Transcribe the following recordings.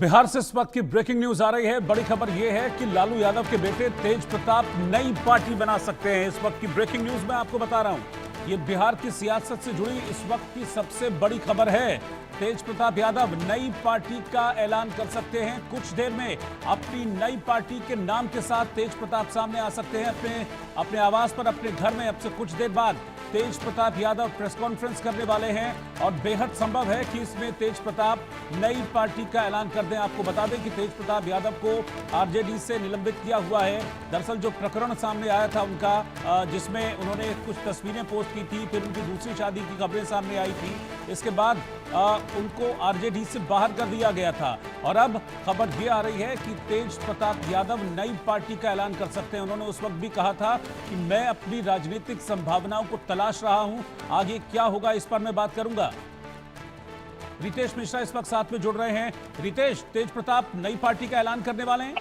बिहार से इस वक्त की ब्रेकिंग न्यूज आ रही है। बड़ी खबर यह है कि लालू यादव के बेटे तेज प्रताप नई पार्टी बना सकते हैं। इस वक्त की ब्रेकिंग न्यूज मैं आपको बता रहा हूं। ये बिहार की सियासत से जुड़ी इस वक्त की सबसे बड़ी खबर है। तेज प्रताप यादव नई पार्टी का ऐलान कर सकते हैं। कुछ देर में अपनी नई पार्टी के नाम के साथ तेज प्रताप सामने आ सकते हैं अपने आवास पर, अपने घर में। अब से कुछ देर बाद तेज प्रताप यादव प्रेस कॉन्फ्रेंस करने वाले हैं और बेहद संभव है कि इसमें तेज प्रताप नई पार्टी का ऐलान कर दें। आपको बता दें कि तेज प्रताप यादव को आरजेडी से निलंबित किया हुआ है। दरअसल जो प्रकरण सामने आया था उनका, जिसमें उन्होंने कुछ तस्वीरें पोस्ट की थी, फिर उनकी दूसरी शादी की खबरें सामने आई थी। इसके बाद उनको आरजेडी से बाहर कर दिया गया था और अब खबर ये आ रही है कि तेज प्रताप यादव नई पार्टी का ऐलान कर सकते हैं। उन्होंने उस वक्त भी कहा था कि मैं अपनी राजनीतिक संभावनाओं को तलाश रहा हूं, आगे क्या होगा इस पर मैं बात करूंगा। रितेश मिश्रा इस वक्त साथ में जुड़ रहे हैं। रितेश, तेज प्रताप नई पार्टी का ऐलान करने वाले हैं?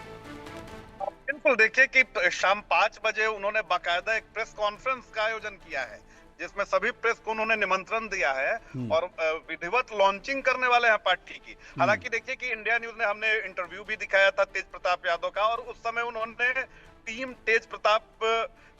बिल्कुल, देखिए कि शाम 5 बजे उन्होंने बाकायदा एक प्रेस कॉन्फ्रेंस का आयोजन किया है जिसमें सभी प्रेस को उन्होंने निमंत्रण दिया है और विधिवत लॉन्चिंग करने वाले हैं पार्टी की। हालांकि देखिए कि इंडिया न्यूज ने हमने इंटरव्यू भी दिखाया था तेज प्रताप यादव का और उस समय उन्होंने टीम तेज प्रताप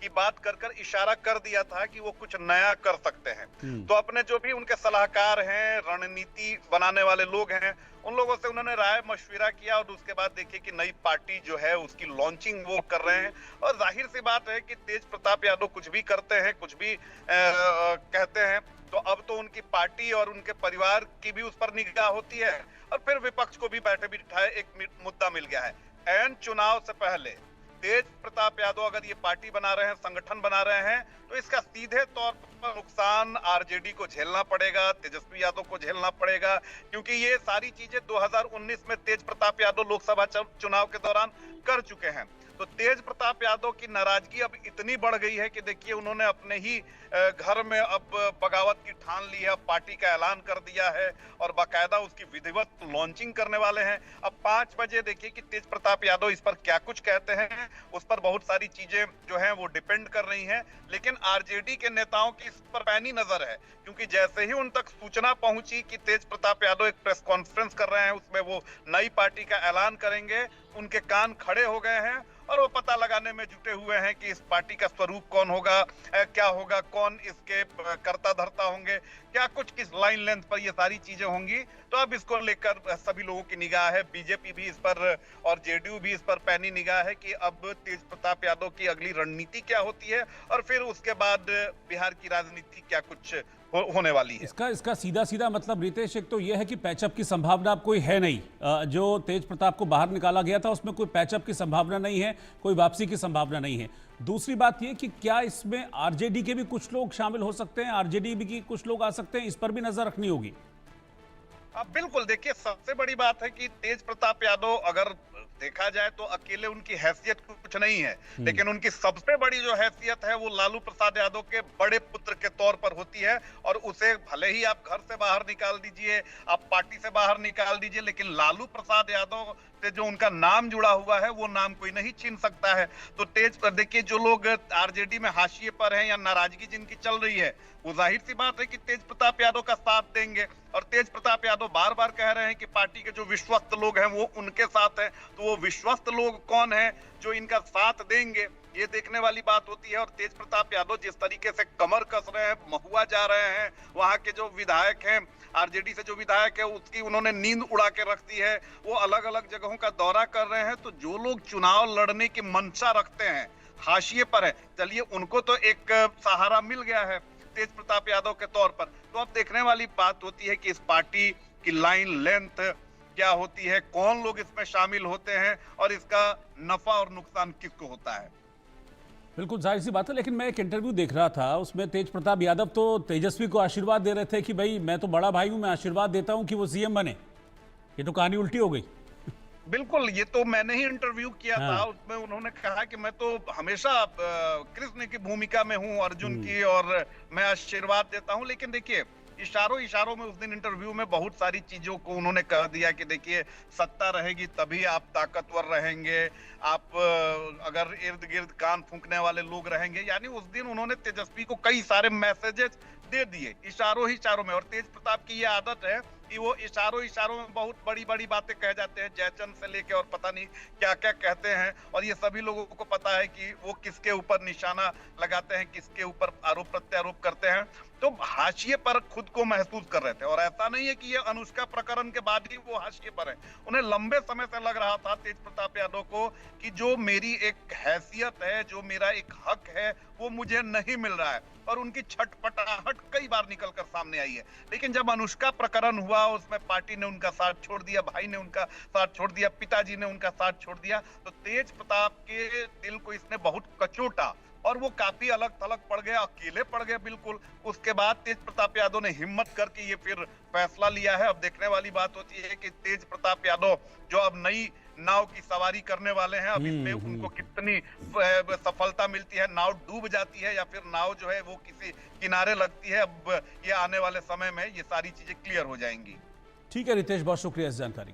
की बात कर इशारा कर दिया था कि वो कुछ नया कर सकते हैं। तो अपने जो भी उनके सलाहकार हैं, रणनीति बनाने वाले लोग हैं, उन लोगों से उन्होंने राय मशविरा किया और उसके बाद देखिए कि नई पार्टी जो है उसकी लॉन्चिंग वो कर रहे हैं। और जाहिर सी बात है कि तेज प्रताप यादव कुछ भी करते हैं, कुछ भी कहते हैं, तो अब तो उनकी पार्टी और उनके परिवार की भी उस पर निगाह होती है और फिर विपक्ष को भी बैठे बिठाए एक मुद्दा मिल गया है। ऐन चुनाव से पहले तेज प्रताप यादव अगर ये पार्टी बना रहे हैं, संगठन बना रहे हैं, तो इसका सीधे तौर पर नुकसान आरजेडी को झेलना पड़ेगा, तेजस्वी यादव को झेलना पड़ेगा, क्योंकि ये सारी चीजें 2019 में तेज प्रताप यादव लोकसभा चुनाव के दौरान कर चुके हैं। तो तेज प्रताप यादव की नाराजगी अब इतनी बढ़ गई है कि देखिए उन्होंने अपने ही घर में अब बगावत की ठान ली है, पार्टी का ऐलान कर दिया है और बाकायदा उसकी विधिवत लॉन्चिंग करने वाले हैं। अब 5 बजे देखिए कि तेज प्रताप यादव इस पर क्या कुछ कहते हैं, उस पर बहुत सारी चीजें जो हैं वो डिपेंड कर रही हैं। लेकिन आरजेडी के नेताओं की इस पर पैनी नजर है, क्योंकि जैसे ही उन तक सूचना पहुंची कि तेज प्रताप यादव एक प्रेस कॉन्फ्रेंस कर रहे हैं, उसमें वो नई पार्टी का ऐलान करेंगे, उनके कान खड़े हो गए हैं और वो पता लगाने में जुटे हुए हैं कि इस पार्टी का स्वरूप कौन होगा, क्या होगा, कौन इसके कर्ता धर्ता होंगे, क्या कुछ किस लाइन लेंथ पर ये सारी चीजें होंगी। तो अब इसको लेकर सभी लोगों की निगाह है, बीजेपी भी इस पर और जेडीयू भी इस पर पैनी निगाह है कि अब तेज प्रताप यादव की अगली रणनीति क्या होती है और फिर उसके बाद बिहार की राजनीति क्या कुछ होने वाली है। इसका सीधा सीधा मतलब रितेश, एक तो यह है कि पैचअप की संभावना अब कोई है नहीं। जो तेज प्रताप को बाहर निकाला गया था उसमें कोई पैचअप की संभावना नहीं है, कोई वापसी की संभावना नहीं है। दूसरी बात यह कि क्या इसमें आरजेडी के भी कुछ लोग शामिल हो सकते हैं, आरजेडी भी की कुछ लोग आ सकते हैं, इस पर भी नजर रखनी होगी। अब बिल्कुल देखिए, सबसे बड़ी बात है कि तेज प्रताप यादव अगर देखा जाए तो अकेले उनकी हैसियत कुछ नहीं है, लेकिन उनकी सबसे बड़ी जो हैसियत है वो लालू प्रसाद यादव के बड़े पुत्र के तौर पर होती है। और उसे भले ही आप घर से बाहर निकाल दीजिए, आप पार्टी से बाहर निकाल दीजिए, लेकिन लालू प्रसाद यादव से जो उनका नाम जुड़ा हुआ है वो नाम कोई नहीं छीन सकता है। तो तेज पर देखिए, जो लोग आरजेडी में हाशिए पर हैं या नाराजगी जिनकी चल रही है, वो जाहिर सी बात है कि तेज प्रताप यादव का साथ देंगे। और तेज प्रताप यादव बार बार कह रहे हैं कि पार्टी के जो विश्वस्त लोग हैं वो उनके साथ हैं। तो वो विश्वस्त लोग कौन हैं जो इनका साथ देंगे, ये देखने वाली बात होती है। और तेज प्रताप यादव जिस तरीके से कमर कस रहे हैं, महुआ जा रहे हैं, वहां के जो विधायक हैं, आरजेडी से जो विधायक है उसकी उन्होंने नींद उड़ा के रख दी है, वो अलग अलग जगहों का दौरा कर रहे हैं। तो जो लोग चुनाव लड़ने की मंशा रखते हैं, हाशिए पर है, चलिए उनको तो एक सहारा मिल गया है तेज प्रताप यादव के तौर पर। तो अब देखने वाली बात होती है कि इस पार्टी की लाइन लेंथ क्या होती है, कौन लोग इसमें शामिल होते हैं और इसका नफा और नुकसान किसको होता है। बिल्कुल जाहिर सी बात है, लेकिन मैं एक इंटरव्यू देख रहा था, उसमें तेज प्रताप यादव तो तेजस्वी को आशीर्वाद दे रहे थे कि भाई मैं तो बड़ा भाई हूं, मैं आशीर्वाद देता हूं कि वो सीएम बने। ये तो कहानी उल्टी हो गई। बिल्कुल, ये तो मैंने ही इंटरव्यू किया था, उसमें उन्होंने कहा कि मैं तो हमेशा कृष्ण की भूमिका में हूं, अर्जुन की, और मैं आशीर्वाद देता हूं। लेकिन देखिए, इशारों इशारों में उस दिन इंटरव्यू में बहुत सारी चीजों को उन्होंने कह दिया कि देखिए, सत्ता रहेगी तभी आप ताकतवर रहेंगे, आप अगर इर्द गिर्द कान फूंकने वाले लोग रहेंगे। यानी उस दिन उन्होंने तेजस्वी को कई सारे मैसेजेस दे दिए इशारों में। और तेज प्रताप की ये आदत है कि वो इशारों में बहुत बड़ी बड़ी बातें कह जाते हैं, जयचंद से लेके और पता नहीं क्या क्या कहते हैं। और ये सभी लोगों को पता है कि वो किसके ऊपर निशाना लगाते हैं, किसके ऊपर आरोप प्रत्यारोप करते हैं। तो हाशिए पर खुद को महसूस कर रहे थे। और ऐसा नहीं है कि ये अनुष्का प्रकरण के बाद ही वो हाशिए पर है, उन्हें लंबे समय से लग रहा था तेज प्रताप यादव को कि जो मेरी एक हैसियत है, जो मेरा एक हक है, वो मुझे नहीं मिल रहा है। और उनकी छटपटाहट कई बार निकल कर सामने आई है। लेकिन जब अनुष्का प्रकरण हुआ, उसमें पार्टी ने उनका साथ छोड़ दिया, भाई ने उनका साथ छोड़ दिया, पिताजी ने उनका साथ छोड़ दिया, तो तेज प्रताप के दिल को इसने बहुत कचोटा और वो काफी अलग थलग पड़ गए, अकेले पड़ गए बिल्कुल। उसके बाद तेज प्रताप यादव ने हिम्मत करके ये फिर फैसला लिया है। अब देखने वाली बात होती है कि तेज प्रताप यादव जो अब नई नाव की सवारी करने वाले हैं, अब इसमें उनको कितनी सफलता मिलती है, नाव डूब जाती है या फिर नाव जो है वो किसी किनारे लगती है। अब ये आने वाले समय में ये सारी चीजें क्लियर हो जाएंगी। ठीक है रितेश, बहुत शुक्रिया इस जानकारी